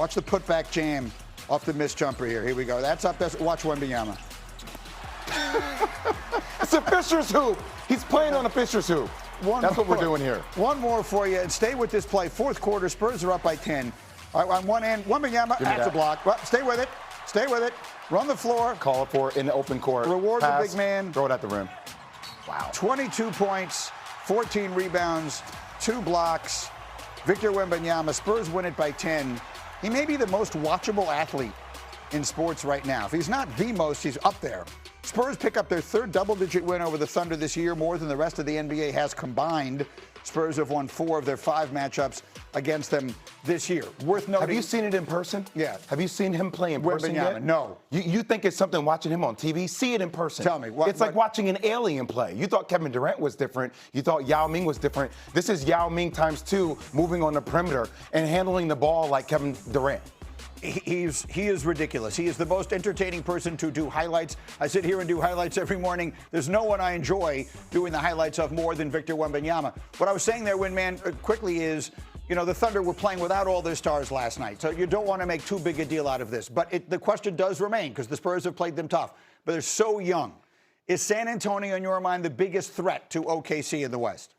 Watch the putback jam off the missed jumper here. Here we go. That's up. Watch Wembanyama. It's a Fisher's hoop. He's playing on a Fisher's hoop. That's what we're doing here. One more for you, and stay with this play. Fourth quarter, Spurs are up by 10. All right, on one end, Wembanyama, that's a block. Well, stay with it. Stay with it. Run the floor. Call it for in the open court. Reward Pass, the big man. Throw it at the rim. Wow. 22 points, 14 rebounds, 2 blocks. Victor Wembanyama, Spurs win it by 10. He may be the most watchable athlete in sports right now. If he's not the most, he's up there. Spurs pick up their third double-digit win over the Thunder this year, more than the rest of the NBA has combined. Spurs have won 4 of their 5 matchups against them this year. Worth noting. Have you seen it in person? Yeah. Have you seen him play in person yet? No. You think it's something watching him on TV? See it in person. Tell me. It's like watching an alien play. You thought Kevin Durant was different. You thought Yao Ming was different. This is Yao Ming times 2, moving on the perimeter and handling the ball like Kevin Durant. He is ridiculous. He is the most entertaining person to do highlights. I sit here and do highlights every morning. There's no one I enjoy doing the highlights of more than Victor Wembanyama. What I was saying there, Windman, quickly is, you know, the Thunder were playing without all their stars last night. So you don't want to make too big a deal out of this. But the question does remain, because the Spurs have played them tough. But they're so young. Is San Antonio, in your mind, the biggest threat to OKC in the West?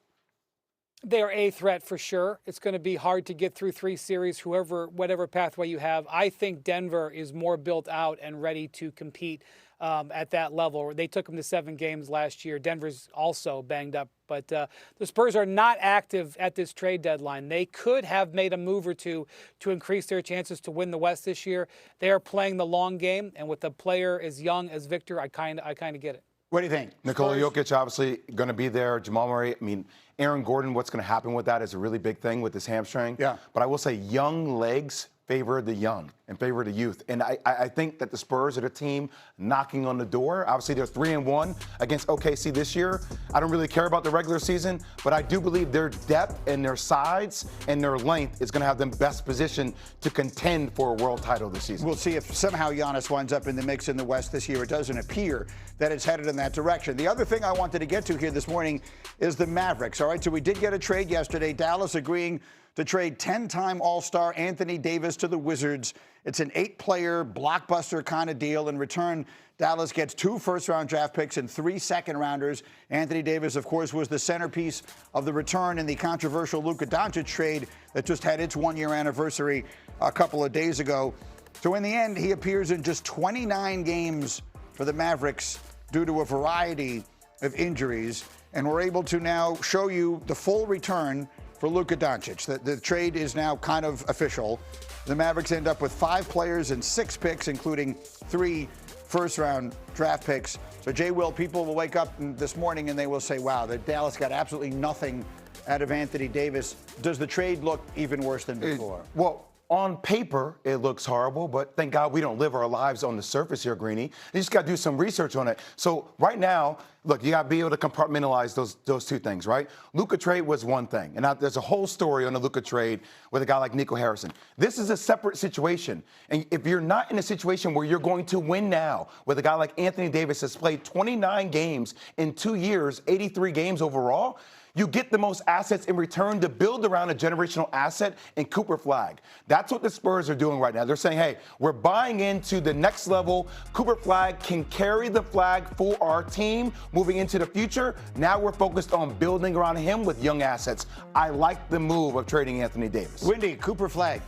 They're a threat for sure. It's going to be hard to get through 3 series, whatever pathway you have. I think Denver is more built out and ready to compete at that level. They took them to 7 games last year. Denver's also banged up. But the Spurs are not active at this trade deadline. They could have made a move or two to increase their chances to win the West this year. They are playing the long game, and with a player as young as Victor, I kind of get it. What do you think? Nikola Jokic obviously going to be there. Jamal Murray, Aaron Gordon, what's going to happen with that is a really big thing with his hamstring. Yeah. But I will say young legs favor the young and favor the youth. And I think that the Spurs are the team knocking on the door. Obviously, they're 3-1 against OKC this year. I don't really care about the regular season, but I do believe their depth and their size and their length is going to have them best positioned to contend for a world title this season. We'll see if somehow Giannis winds up in the mix in the West this year. It doesn't appear that it's headed in that direction. The other thing I wanted to get to here this morning is the Mavericks. All right, so we did get a trade yesterday. Dallas agreeing to trade 10-time All-Star Anthony Davis to the Wizards. It's an 8-player blockbuster kind of deal. In return, Dallas gets 2 first-round draft picks and 3 second-rounders. Anthony Davis, of course, was the centerpiece of the return in the controversial Luka Doncic trade that just had its 1-year anniversary a couple of days ago. So in the end, he appears in just 29 games for the Mavericks due to a variety of injuries. And we're able to now show you the full return for Luka Doncic. The trade is now kind of official. The Mavericks end up with 5 players and 6 picks, including 3 first-round draft picks. So, Jay Will, people will wake up this morning and they will say, wow, that Dallas got absolutely nothing out of Anthony Davis. Does the trade look even worse than before? Well, on paper, it looks horrible, but thank God we don't live our lives on the surface here, Greeny. You just got to do some research on it. So right now, look, you got to be able to compartmentalize those 2 things, right? Luka trade was one thing, and now there's a whole story on the Luka trade with a guy like Nico Harrison. This is a separate situation, and if you're not in a situation where you're going to win now, with a guy like Anthony Davis has played 29 games in 2 years, 83 games overall, you get the most assets in return to build around a generational asset in Cooper Flag. That's what the Spurs are doing right now. They're saying, hey, we're buying into the next level. Cooper Flag can carry the flag for our team moving into the future. Now we're focused on building around him with young assets. I like the move of trading Anthony Davis. Windy, Cooper Flag.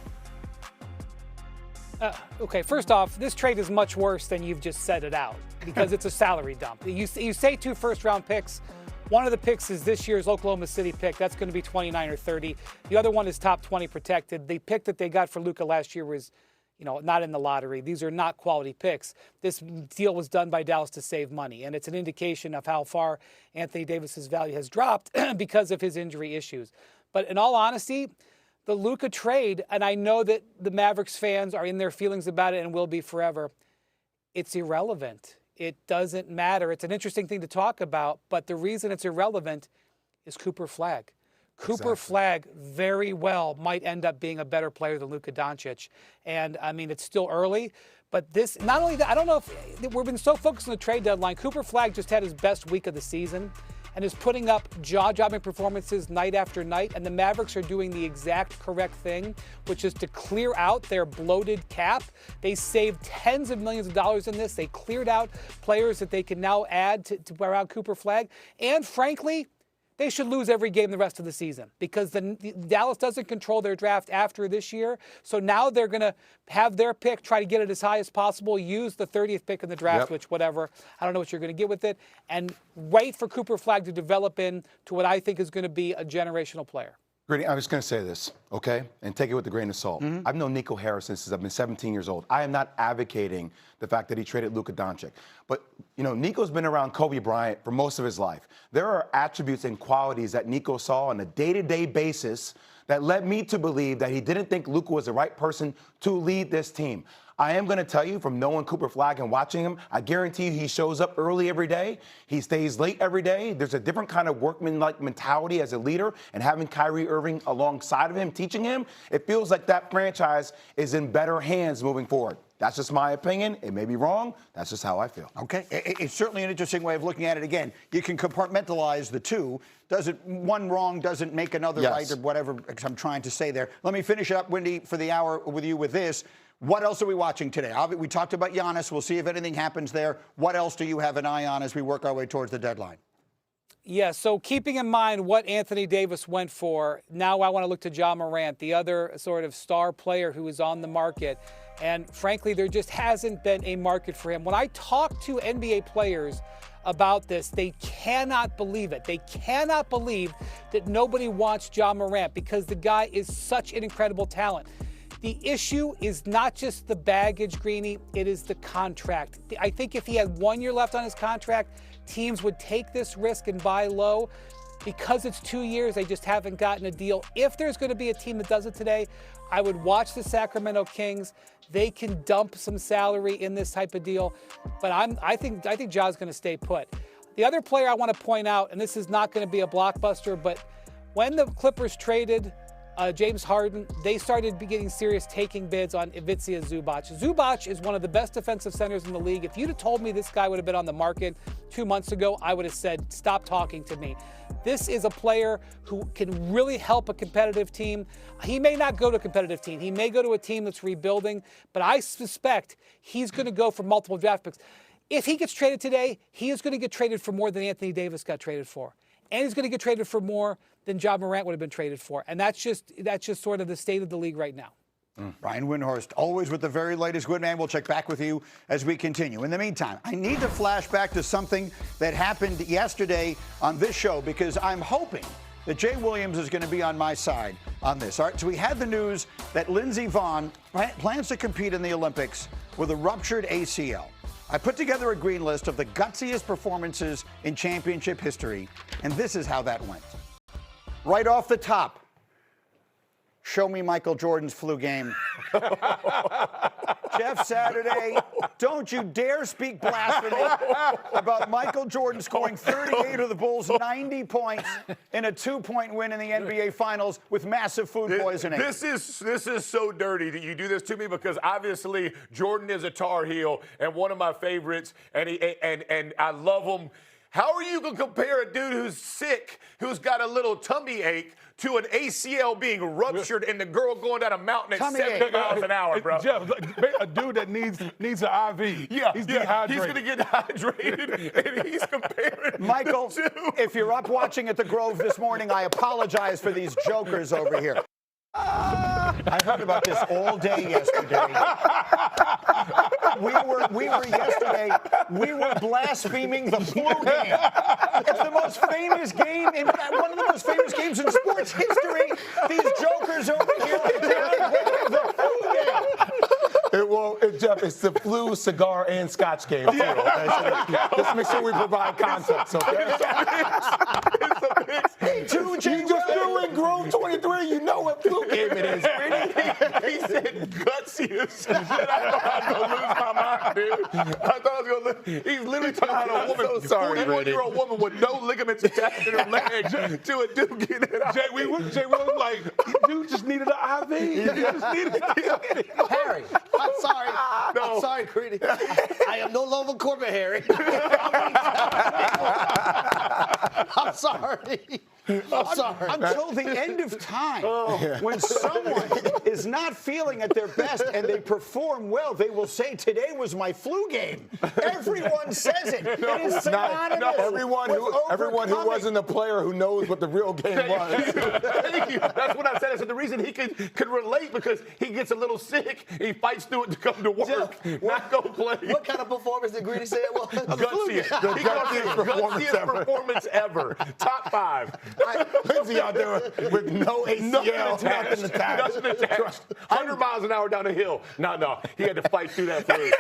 Okay, first off, this trade is much worse than you've just said it out because it's a salary dump. You say 2 first-round picks. One of the picks is this year's Oklahoma City pick. That's going to be 29 or 30. The other one is top 20 protected. The pick that they got for Luka last year was, not in the lottery. These are not quality picks. This deal was done by Dallas to save money, and it's an indication of how far Anthony Davis's value has dropped because of his injury issues. But in all honesty, the Luka trade, and I know that the Mavericks fans are in their feelings about it and will be forever, it's irrelevant. It doesn't matter. It's an interesting thing to talk about, but the reason it's irrelevant is Cooper Flag. Cooper Flag very well might end up being a better player than Luka Doncic. And, it's still early, but this, not only that, I don't know if we've been so focused on the trade deadline. Cooper Flag just had his best week of the season. and is putting up jaw-dropping performances night after night, and the Mavericks are doing the exact correct thing, which is to clear out their bloated cap. They saved tens of millions of dollars in this. They cleared out players that they can now add to around Cooper Flag, and frankly, they should lose every game the rest of the season because Dallas doesn't control their draft after this year. So now they're going to have their pick, try to get it as high as possible, use the 30th pick in the draft, which whatever, I don't know what you're going to get with it, and wait for Cooper Flag to develop into what I think is going to be a generational player. Greeny, I'm just going to say this, okay, and take it with a grain of salt. I've known Nico Harris since I've been 17 years old. I am not advocating the fact that he traded Luka Doncic. But, you know, Nico's been around Kobe Bryant for most of his life. There are attributes and qualities that Nico saw on a day-to-day basis that led me to believe that he didn't think Luka was the right person to lead this team. I am going to tell you, from knowing Cooper Flag and watching him, I guarantee you he shows up early every day. He stays late every day. There's a different kind of workman-like mentality as a leader, and having Kyrie Irving alongside of him, teaching him, it feels like that franchise is in better hands moving forward. That's just my opinion. It may be wrong. That's just how I feel. Okay. It's certainly an interesting way of looking at it. Again, you can compartmentalize the two. One wrong doesn't make another right, or whatever I'm trying to say there. Let me finish up, Wendy, for the hour with you with this. What else are we watching today? We talked about Giannis. We'll see if anything happens there. What else do you have an eye on as we work our way towards the deadline? Yeah, so keeping in mind what Anthony Davis went for, now I want to look to Ja Morant, the other sort of star player who is on the market. And frankly, there just hasn't been a market for him. When I talk to NBA players about this, they cannot believe it. They cannot believe that nobody wants Ja Morant because the guy is such an incredible talent. The issue is not just the baggage, Greeny, it is the contract. I think if he had 1 year left on his contract, teams would take this risk and buy low. Because it's 2 years, they just haven't gotten a deal. If there's going to be a team that does it today, I would watch the Sacramento Kings. They can dump some salary in this type of deal, but I think Ja's going to stay put. The other player I want to point out, and this is not going to be a blockbuster, but when the Clippers traded James Harden, they started getting serious taking bids on Ivica Zubac. Zubac is one of the best defensive centers in the league. If you'd have told me this guy would have been on the market 2 months ago, I would have said, stop talking to me. This is a player who can really help a competitive team. He may not go to a competitive team. He may go to a team that's rebuilding, but I suspect he's going to go for multiple draft picks. If he gets traded today, he is going to get traded for more than Anthony Davis got traded for. And he's going to get traded for more than Ja Morant would have been traded for. And that's just sort of the state of the league right now. Brian Windhorst, always with the very latest. Good man. We'll check back with you as we continue. In the meantime, I need to flash back to something that happened yesterday on this show because I'm hoping that Jay Williams is going to be on my side on this. All right, so we had the news that Lindsey Vonn plans to compete in the Olympics with a ruptured ACL. I put together a green list of the gutsiest performances in championship history, and this is how that went. Right off the top, show me Michael Jordan's flu game. Jeff Saturday, don't you dare speak blasphemy about Michael Jordan scoring 38 of the Bulls' 90 points in a 2-point win in the NBA Finals with massive food poisoning. This is so dirty that you do this to me because obviously Jordan is a Tar Heel and one of my favorites, and I love him. How are you going to compare a dude who's sick, who's got a little tummy ache, to an ACL being ruptured and the girl going down a mountain at 70 miles an hour, bro? Jeff, a dude that needs an IV. Yeah, he's dehydrated. He's going to get dehydrated, and he's comparing Michael, if you're up watching at the Grove this morning, I apologize for these jokers over here. I heard about this all day yesterday. We were blaspheming the flu game. It's the most famous game, one of the most famous games in sports history. These jokers over here are the flu game. Jeff, it's the flu, cigar, and scotch game. Too, okay? Let's make sure we provide context, okay? You just threw in Grove 23. You know what flu game it is. He said gutsiest. I thought I was going to lose my mind, dude. I thought I was going to lose. He's literally talking about a woman, so sorry, 41-year-old woman with no ligaments attached to her leg to a dude getting it out. Jay, we were like, you just needed an IV. You just needed Harry, I'm sorry. No. I'm sorry, Creedy. I am no longer Corbett, Harry. I'm sorry. I'm sorry. Until the end of time, when someone is not feeling at their best and they perform well, they will say, "Today was my flu game." Everyone says it. It is synonymous. Everyone who wasn't a player who knows what the real game was. Thank you. That's what I said. I said the reason he could relate because he gets a little sick, he fights through it to come to work, not go play. What kind of performance did Greedy say it was? Gutsiest. The gutsiest performance ever. Top 5. Lindsay out there with no ACL, nothing attached. 100 miles an hour down the hill. No. He had to fight through that flu.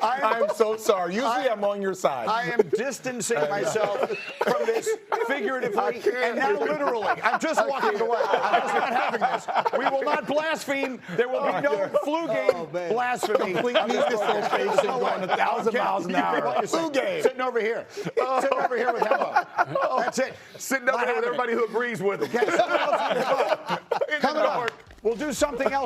I'm so sorry. Usually I'm on your side. I am distancing myself from this figuratively and now literally. I'm just walking away. I'm just not having this. We will not blaspheme. There will be no flu game blasphemy. Complete knee dislocation going 1,000 miles an hour. Flu game. Sitting over here. Sitting over here with Hembo. That's it. Sitting up there with everybody who agrees with him. Coming up, we'll do something else.